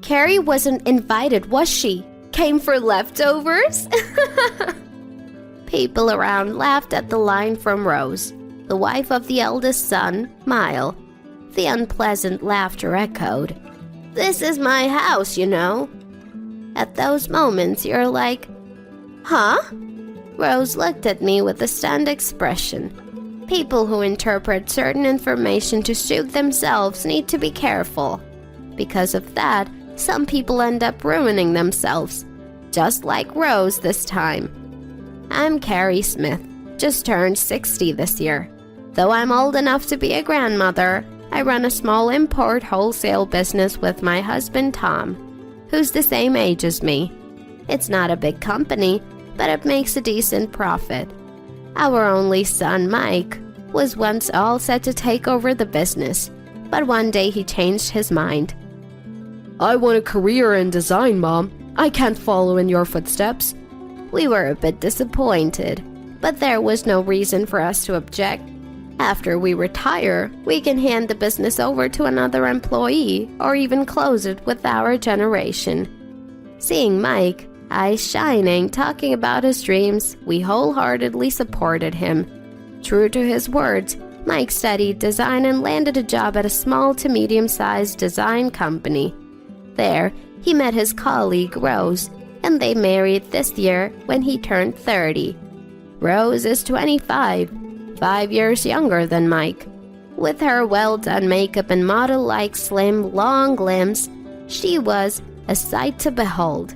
Carrie wasn't invited, was she? Came for leftovers? People around laughed at the line from Rose, the wife of the eldest son, Mile. The unpleasant laughter echoed. This is my house, you know. At those moments, you're like, huh? Rose looked at me with a stunned expression. People who interpret certain information to suit themselves need to be careful. Because of that, some people end up ruining themselves. Just like Rose this time. I'm Carrie Smith, just turned 60 this year. Though I'm old enough to be a grandmother, I run a small import wholesale business with my husband Tom, who's the same age as me. It's not a big company, but it makes a decent profit. Our only son, Mike, was once all set to take over the business, but one day he changed his mind. I want a career in design, Mom. I can't follow in your footsteps. We were a bit disappointed, but there was no reason for us to object. After we retire, we can hand the business over to another employee or even close it with our generation. Seeing Mike, eyes shining, talking about his dreams, we wholeheartedly supported him. True to his words, Mike studied design and landed a job at a small to medium-sized design company. There, he met his colleague Rose, and they married this year when he turned 30. Rose is 25, 5 years younger than Mike. With her well-done makeup and model-like slim, long limbs, she was a sight to behold.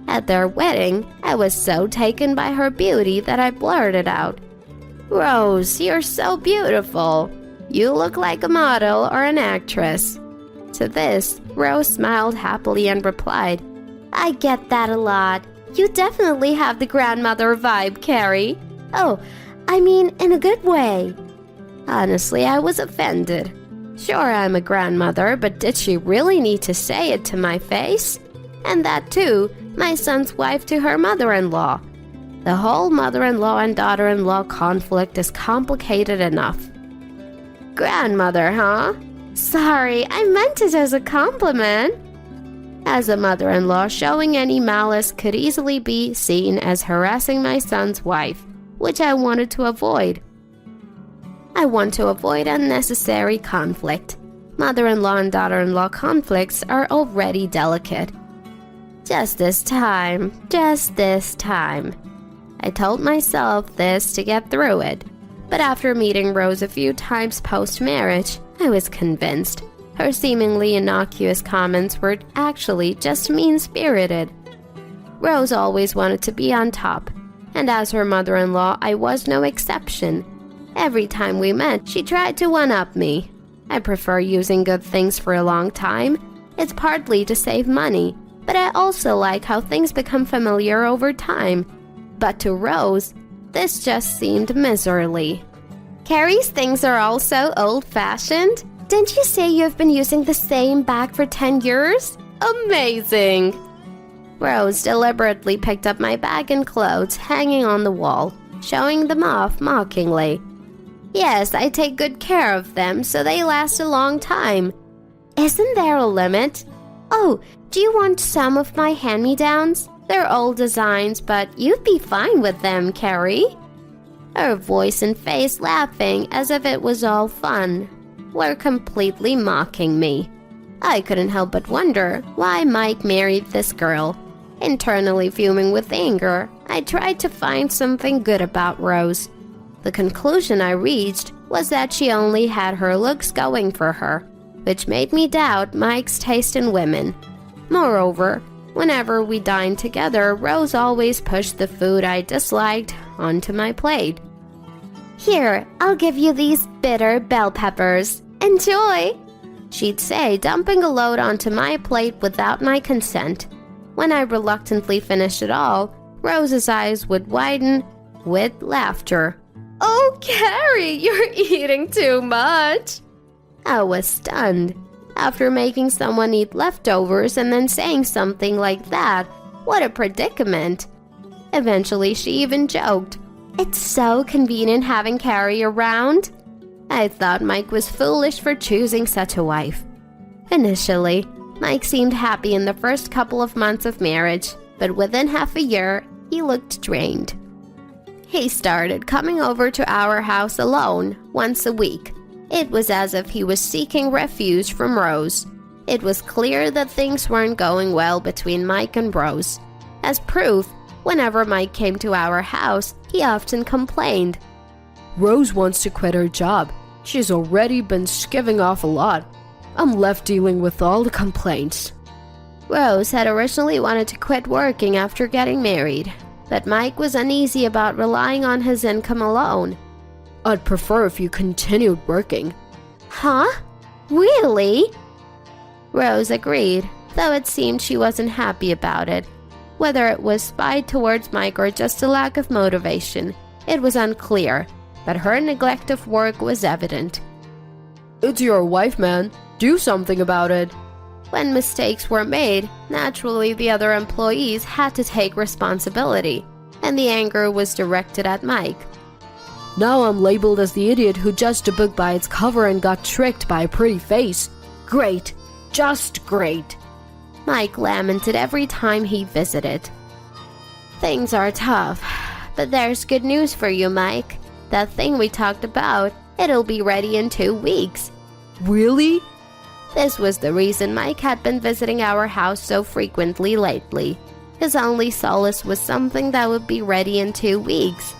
At their wedding, I was so taken by her beauty that I blurted out, Rose, you're so beautiful. You look like a model or an actress. To this, Rose smiled happily and replied, I get that a lot. You definitely have the grandmother vibe, Carrie. Oh, I mean in a good way. Honestly, I was offended. Sure, I'm a grandmother, but did she really need to say it to my face? And that too, my son's wife to her mother-in-law. The whole mother-in-law and daughter-in-law conflict is complicated enough. Grandmother, huh? Sorry, I meant it as a compliment. As a mother-in-law, showing any malice could easily be seen as harassing my son's wife, which I wanted to avoid. I want to avoid unnecessary conflict. Mother-in-law and daughter-in-law conflicts are already delicate. Just this time. I told myself this to get through it. But after meeting Rose a few times post-marriage, I was convinced. Her seemingly innocuous comments were actually just mean-spirited. Rose always wanted to be on top, and as her mother-in-law, I was no exception. Every time we met, she tried to one-up me. I prefer using good things for a long time. It's partly to save money, but I also like how things become familiar over time. But to Rose, this just seemed miserly. Carrie's things are all so old-fashioned. Didn't you say you have been using the same bag for 10 years? Amazing! Rose deliberately picked up my bag and clothes hanging on the wall, showing them off mockingly. Yes, I take good care of them so they last a long time. Isn't there a limit? Oh, do you want some of my hand-me-downs? They're old designs, but you'd be fine with them, Carrie. Her voice and face laughing as if it was all fun were completely mocking me. I couldn't help but wonder why Mike married this girl. Internally fuming with anger, I tried to find something good about Rose. The conclusion I reached was that she only had her looks going for her, which made me doubt Mike's taste in women. Moreover, whenever we dined together, Rose always pushed the food I disliked onto my plate. Here, I'll give you these bitter bell peppers. Enjoy! She'd say, dumping a load onto my plate without my consent. When I reluctantly finished it all, Rose's eyes would widen with laughter. Oh, Carrie, you're eating too much! I was stunned. After making someone eat leftovers and then saying something like that, what a predicament. Eventually, she even joked, It's so convenient having Carrie around. I thought Mike was foolish for choosing such a wife. Initially, Mike seemed happy in the first couple of months of marriage, but within half a year, he looked drained. He started coming over to our house alone once a week. It was as if he was seeking refuge from Rose. It was clear that things weren't going well between Mike and Rose. As proof, whenever Mike came to our house, he often complained. Rose wants to quit her job. She's already been skiving off a lot. I'm left dealing with all the complaints. Rose had originally wanted to quit working after getting married, but Mike was uneasy about relying on his income alone. I'd prefer if you continued working. Huh? Really? Rose agreed, though it seemed she wasn't happy about it. Whether it was spite towards Mike or just a lack of motivation, it was unclear, but her neglect of work was evident. It's your wife, man. Do something about it. When mistakes were made, naturally the other employees had to take responsibility, and the anger was directed at Mike. Now I'm labeled as the idiot who judged a book by its cover and got tricked by a pretty face. Great. Just great. Mike lamented every time he visited. Things are tough, but there's good news for you, Mike. That thing we talked about, it'll be ready in 2 weeks. Really? This was the reason Mike had been visiting our house so frequently lately. His only solace was something that would be ready in 2 weeks.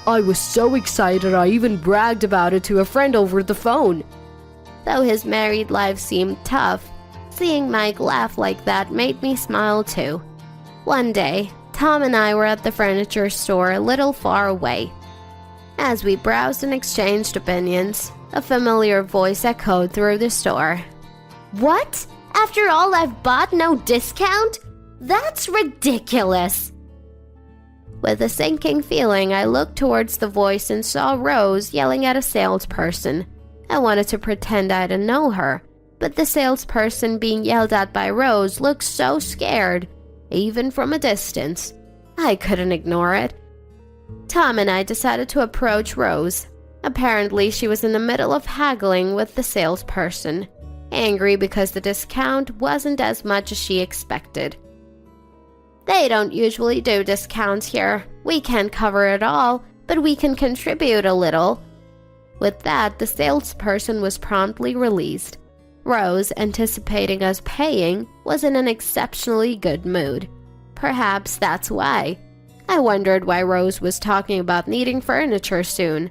I was so excited I even bragged about it to a friend over the phone. Though his married life seemed tough, seeing Mike laugh like that made me smile too. One day, Tom and I were at the furniture store a little far away. As we browsed and exchanged opinions, a familiar voice echoed through the store. What? After all I've bought, no discount? That's ridiculous! With a sinking feeling, I looked towards the voice and saw Rose yelling at a salesperson. I wanted to pretend I didn't know her, but the salesperson being yelled at by Rose looked so scared, even from a distance. I couldn't ignore it. Tom and I decided to approach Rose. Apparently, she was in the middle of haggling with the salesperson, angry because the discount wasn't as much as she expected. They don't usually do discounts here. We can't cover it all, but we can contribute a little. With that, the salesperson was promptly released. Rose, anticipating us paying, was in an exceptionally good mood. Perhaps that's why. I wondered why Rose was talking about needing furniture soon.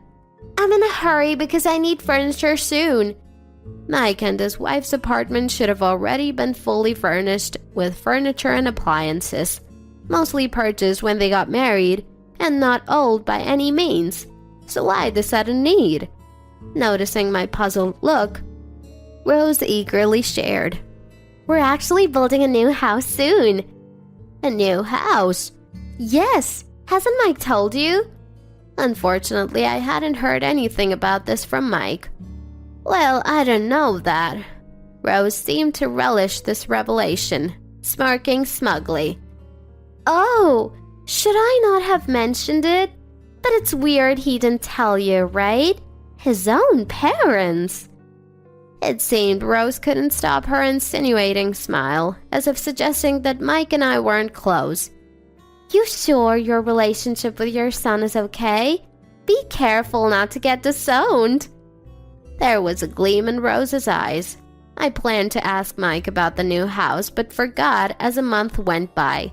I'm in a hurry because I need furniture soon. Mike and his wife's apartment should have already been fully furnished with furniture and appliances, mostly purchased when they got married, and not old by any means. So why the sudden need? Noticing my puzzled look, Rose eagerly shared. We're actually building a new house soon. A new house? Yes, hasn't Mike told you? Unfortunately, I hadn't heard anything about this from Mike. Well, I don't know that. Rose seemed to relish this revelation, smirking smugly. Oh, should I not have mentioned it? But it's weird he didn't tell you, right? His own parents. It seemed Rose couldn't stop her insinuating smile, as if suggesting that Mike and I weren't close. You sure your relationship with your son is okay? Be careful not to get disowned. There was a gleam in Rose's eyes. I planned to ask Mike about the new house, but forgot as a month went by.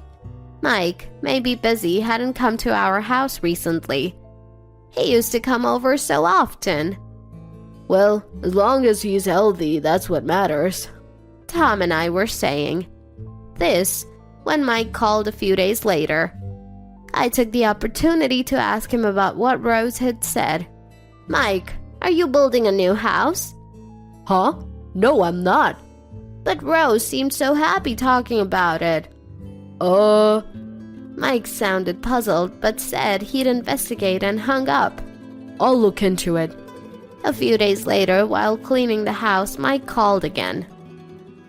Mike, maybe busy, hadn't come to our house recently. He used to come over so often. Well, as long as he's healthy, that's what matters. Tom and I were saying. This, when Mike called a few days later. I took the opportunity to ask him about what Rose had said. Mike, are you building a new house? Huh? No, I'm not. But Rose seemed so happy talking about it. Mike sounded puzzled, but said he'd investigate and hung up. I'll look into it. A few days later, while cleaning the house, Mike called again.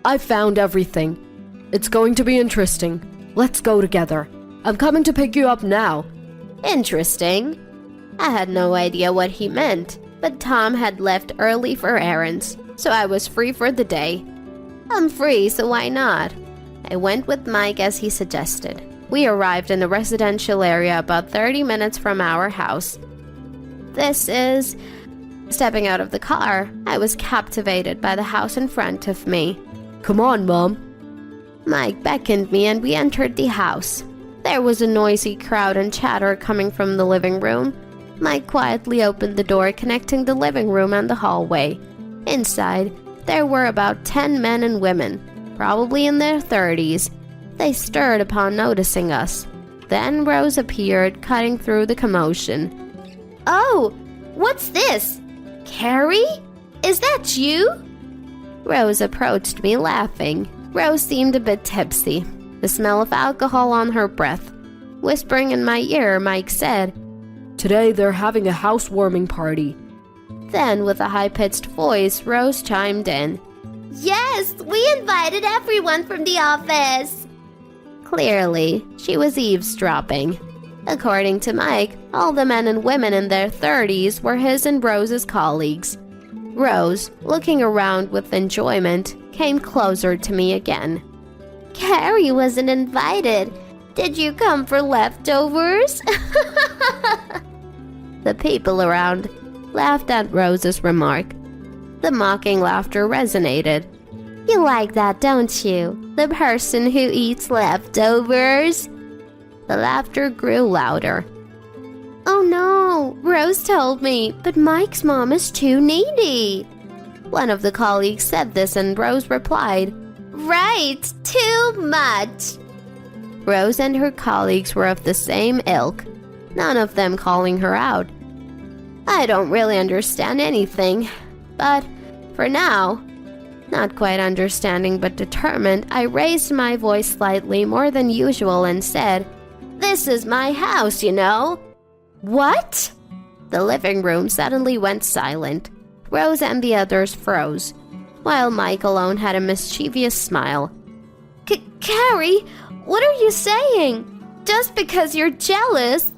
I found everything. It's going to be interesting. Let's go together. I'm coming to pick you up now. Interesting? I had no idea what he meant, but Tom had left early for errands, so I was free for the day. I'm free, so why not? I went with Mike as he suggested. We arrived in a residential area about 30 minutes from our house. Stepping out of the car, I was captivated by the house in front of me. Come on, Mom. Mike beckoned me and we entered the house. There was a noisy crowd and chatter coming from the living room. Mike quietly opened the door connecting the living room and the hallway. Inside, there were about 10 men and women, probably in their 30s. They stirred upon noticing us. Then Rose appeared, cutting through the commotion. Oh, what's this? Carrie? Is that you? Rose approached me laughing. Rose seemed a bit tipsy, the smell of alcohol on her breath. Whispering in my ear, Mike said, Today they're having a housewarming party. Then, with a high-pitched voice, Rose chimed in. Yes, we invited everyone from the office. Clearly, she was eavesdropping. According to Mike, all the men and women in their 30s were his and Rose's colleagues. Rose, looking around with enjoyment, came closer to me again. Carrie wasn't invited. Did you come for leftovers? The people around laughed at Rose's remark. The mocking laughter resonated. You like that, don't you? The person who eats leftovers? The laughter grew louder. Oh no, Rose told me, but Mike's mom is too needy. One of the colleagues said this and Rose replied, Right, too much. Rose and her colleagues were of the same ilk, none of them calling her out. I don't really understand anything, but for now, not quite understanding but determined, I raised my voice slightly more than usual and said, This is my house, you know. What? The living room suddenly went silent. Rose and the others froze, while Mike alone had a mischievous smile. Carrie, what are you saying? Just because you're jealous?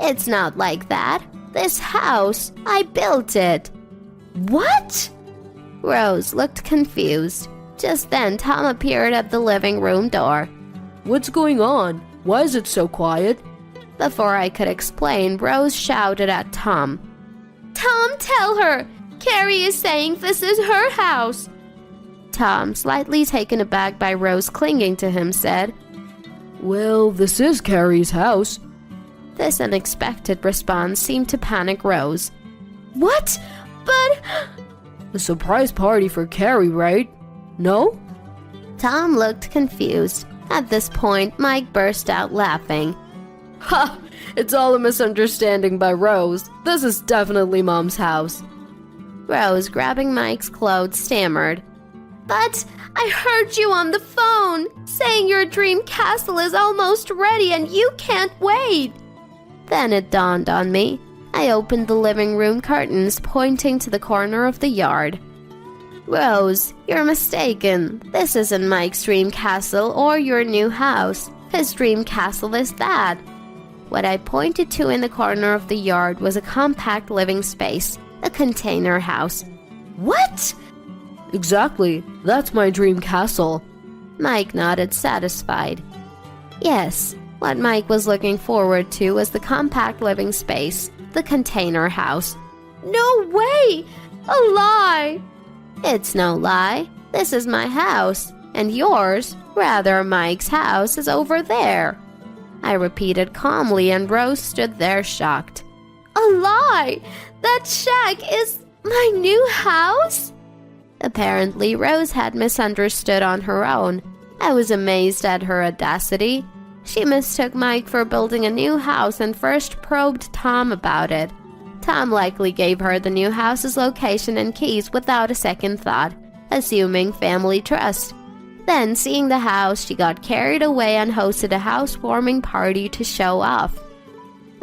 It's not like that. This house, I built it. What? Rose looked confused. Just then, Tom appeared at the living room door. What's going on? Why is it so quiet? Before I could explain, Rose shouted at Tom. Tom, tell her! Carrie is saying this is her house. Tom, slightly taken aback by Rose clinging to him, said, Well, this is Carrie's house. This unexpected response seemed to panic Rose. What? But... A surprise party for Carrie, right? No? Tom looked confused. At this point, Mike burst out laughing. Ha! It's all a misunderstanding by Rose. This is definitely Mom's house. Rose, grabbing Mike's clothes, stammered. But I heard you on the phone, saying your dream castle is almost ready and you can't wait. Then it dawned on me. I opened the living room curtains, pointing to the corner of the yard. Rose, you're mistaken. This isn't Mike's dream castle or your new house. His dream castle is that. What I pointed to in the corner of the yard was a compact living space, a container house. What? Exactly. That's my dream castle. Mike nodded, satisfied. Yes, what Mike was looking forward to was the compact living space, the container house. No way! A lie! It's no lie. This is my house, and yours, rather Mike's house, is over there. I repeated calmly, and Rose stood there shocked. A lie! That shack is my new house? Apparently, Rose had misunderstood on her own. I was amazed at her audacity. She mistook Mike for building a new house and first probed Tom about it. Tom likely gave her the new house's location and keys without a second thought, assuming family trust. Then, seeing the house, she got carried away and hosted a housewarming party to show off.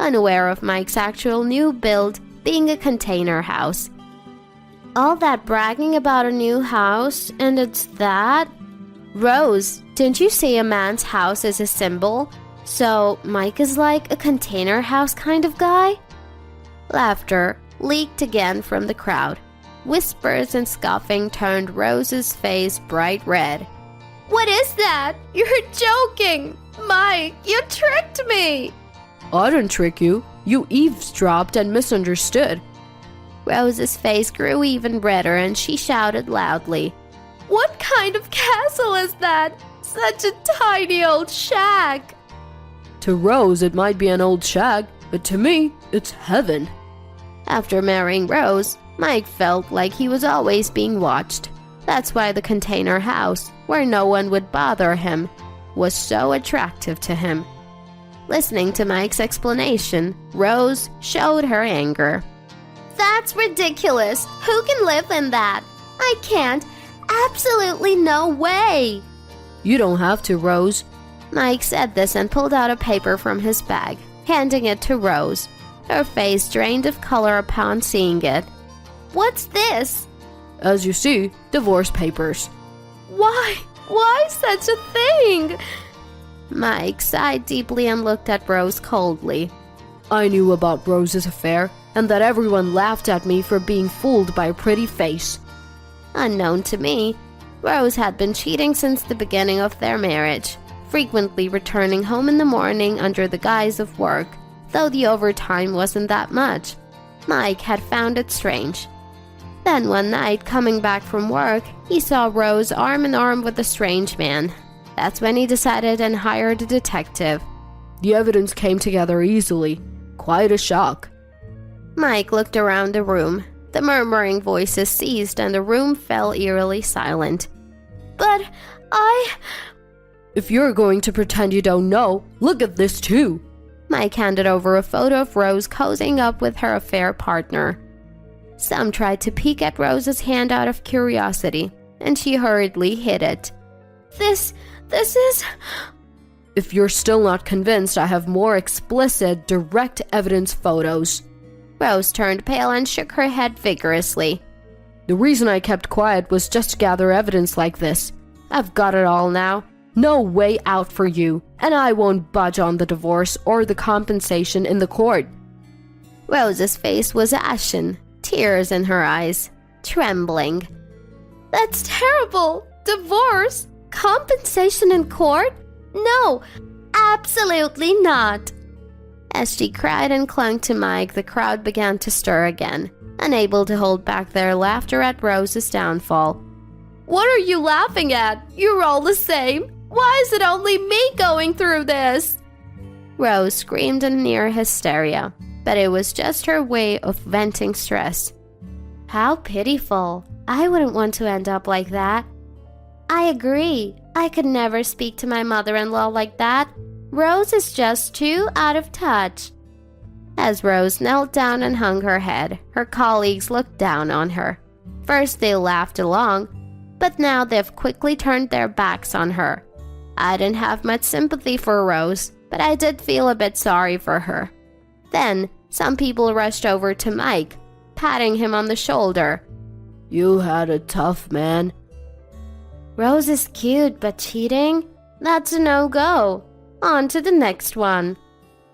Unaware of Mike's actual new build being a container house. All that bragging about a new house, and it's that? Rose, didn't you say a man's house is a symbol? So, Mike is like a container house kind of guy? Laughter leaked again from the crowd. Whispers and scoffing turned Rose's face bright red. What is that? You're joking! Mike, you tricked me! I didn't trick you. You eavesdropped and misunderstood. Rose's face grew even redder and she shouted loudly. What kind of castle is that? Such a tiny old shack! To Rose, it might be an old shack, but to me, it's heaven. After marrying Rose, Mike felt like he was always being watched. That's why the container house, where no one would bother him, was so attractive to him. Listening to Mike's explanation, Rose showed her anger. That's ridiculous! Who can live in that? I can't. Absolutely no way! You don't have to, Rose. Mike said this and pulled out a paper from his bag, handing it to Rose. Her face drained of color upon seeing it. What's this? As you see, divorce papers. Why? Why such a thing? Mike sighed deeply and looked at Rose coldly. I knew about Rose's affair, and that everyone laughed at me for being fooled by a pretty face. Unknown to me, Rose had been cheating since the beginning of their marriage, frequently returning home in the morning under the guise of work, though the overtime wasn't that much. Mike had found it strange. Then one night, coming back from work, he saw Rose arm in arm with a strange man. That's when he decided and hired a detective. The evidence came together easily. Quite a shock. Mike looked around the room. The murmuring voices ceased and the room fell eerily silent. But If you're going to pretend you don't know, look at this too. Mike handed over a photo of Rose cozying up with her affair partner. Some tried to peek at Rose's hand out of curiosity, and she hurriedly hid it. This is... If you're still not convinced, I have more explicit, direct evidence photos. Rose turned pale and shook her head vigorously. The reason I kept quiet was just to gather evidence like this. I've got it all now. No way out for you, and I won't budge on the divorce or the compensation in the court. Rose's face was ashen, tears in her eyes, trembling. That's terrible! Divorce? Compensation in court? No, absolutely not! As she cried and clung to Mike, the crowd began to stir again, unable to hold back their laughter at Rose's downfall. What are you laughing at? You're all the same. Why is it only me going through this? Rose screamed in near hysteria, but it was just her way of venting stress. How pitiful. I wouldn't want to end up like that. I agree. I could never speak to my mother-in-law like that. Rose is just too out of touch. As Rose knelt down and hung her head, her colleagues looked down on her. First they laughed along, but now they've quickly turned their backs on her. I didn't have much sympathy for Rose, but I did feel a bit sorry for her. Then some people rushed over to Mike, patting him on the shoulder. You had it tough, man. Rose is cute, but cheating? That's a no-go. On to the next one.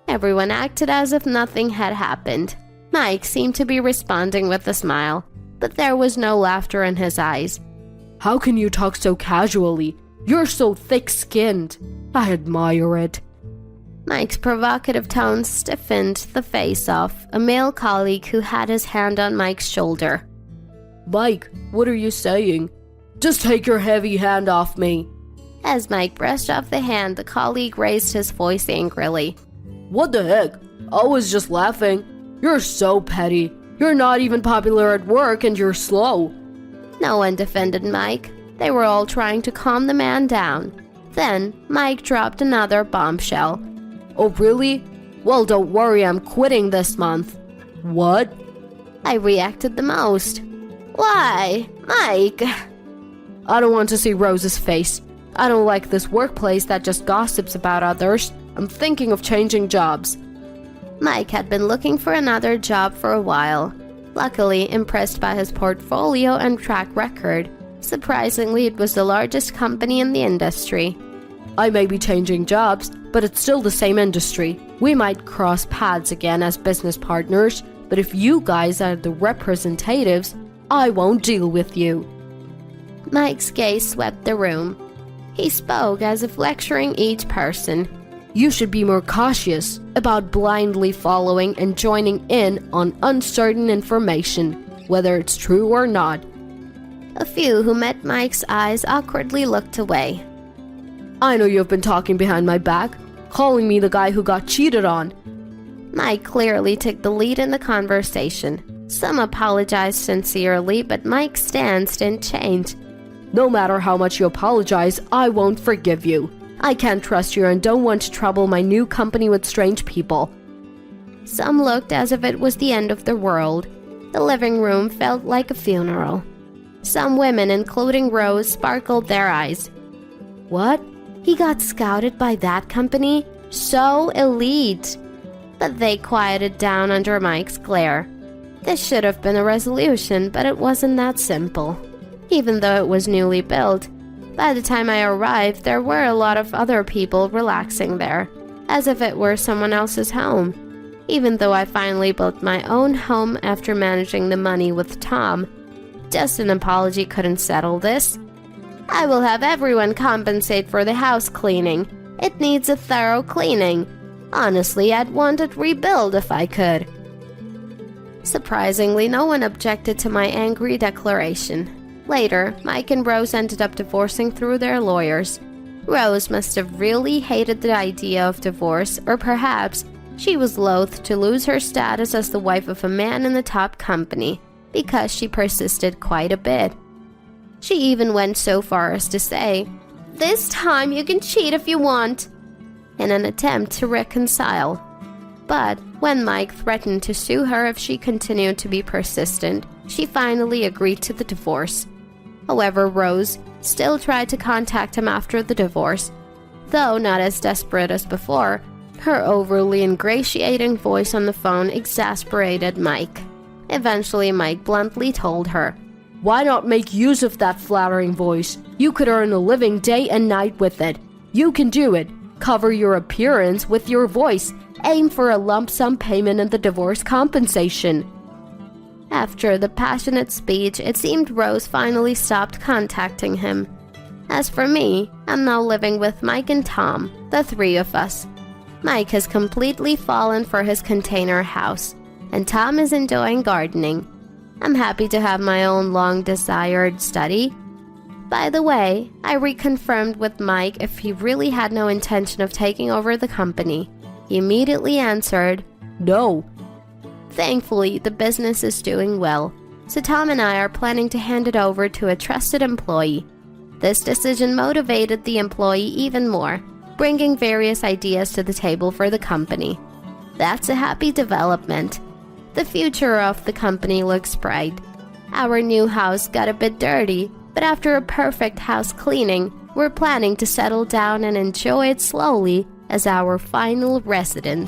Everyone acted as if nothing had happened. Mike seemed to be responding with a smile, but there was no laughter in his eyes. How can you talk so casually? You're so thick-skinned. I admire it. Mike's provocative tone stiffened the face of a male colleague who had his hand on Mike's shoulder. Mike, what are you saying? Just take your heavy hand off me. As Mike brushed off the hand, the colleague raised his voice angrily. What the heck? I was just laughing. You're so petty. You're not even popular at work and you're slow. No one defended Mike. They were all trying to calm the man down. Then Mike dropped another bombshell. Oh, really? Well, don't worry, I'm quitting this month. What? I reacted the most. Why, Mike? I don't want to see Rose's face. I don't like this workplace that just gossips about others. I'm thinking of changing jobs. Mike had been looking for another job for a while. Luckily, impressed by his portfolio and track record, surprisingly, it was the largest company in the industry. I may be changing jobs, but it's still the same industry. We might cross paths again as business partners, but if you guys are the representatives, I won't deal with you." Mike's gaze swept the room. He spoke as if lecturing each person. "You should be more cautious about blindly following and joining in on uncertain information, whether it's true or not." A few who met Mike's eyes awkwardly looked away. "I know you've been talking behind my back, calling me the guy who got cheated on." Mike clearly took the lead in the conversation. Some apologized sincerely, but Mike's stance didn't change. "No matter how much you apologize, I won't forgive you. I can't trust you and don't want to trouble my new company with strange people." Some looked as if it was the end of the world. The living room felt like a funeral. Some women, including Rose, sparkled their eyes. What? He got scouted by that company? So elite! But they quieted down under Mike's glare. This should have been a resolution, but it wasn't that simple. Even though it was newly built, by the time I arrived, there were a lot of other people relaxing there, as if it were someone else's home. Even though I finally built my own home after managing the money with Tom, just an apology couldn't settle this. I will have everyone compensate for the house cleaning. It needs a thorough cleaning. Honestly, I'd want it rebuilt if I could. Surprisingly, no one objected to my angry declaration. Later, Mike and Rose ended up divorcing through their lawyers. Rose must have really hated the idea of divorce, or perhaps she was loath to lose her status as the wife of a man in the top company, because she persisted quite a bit. She even went so far as to say, "This time you can cheat if you want," in an attempt to reconcile. But when Mike threatened to sue her if she continued to be persistent, she finally agreed to the divorce. However, Rose still tried to contact him after the divorce, though not as desperate as before. Her overly ingratiating voice on the phone exasperated Mike. Eventually, Mike bluntly told her, "Why not make use of that flattering voice? You could earn a living day and night with it. You can do it. Cover your appearance with your voice. Aim for a lump sum payment in the divorce compensation." After the passionate speech, it seemed Rose finally stopped contacting him. As for me, I'm now living with Mike and Tom, the three of us. Mike has completely fallen for his container house, and Tom is enjoying gardening. I'm happy to have my own long-desired study. By the way, I reconfirmed with Mike if he really had no intention of taking over the company. He immediately answered, "No." Thankfully, the business is doing well, so Tom and I are planning to hand it over to a trusted employee. This decision motivated the employee even more, bringing various ideas to the table for the company. That's a happy development. The future of the company looks bright. Our new house got a bit dirty, but after a perfect house cleaning, we're planning to settle down and enjoy it slowly as our final residence.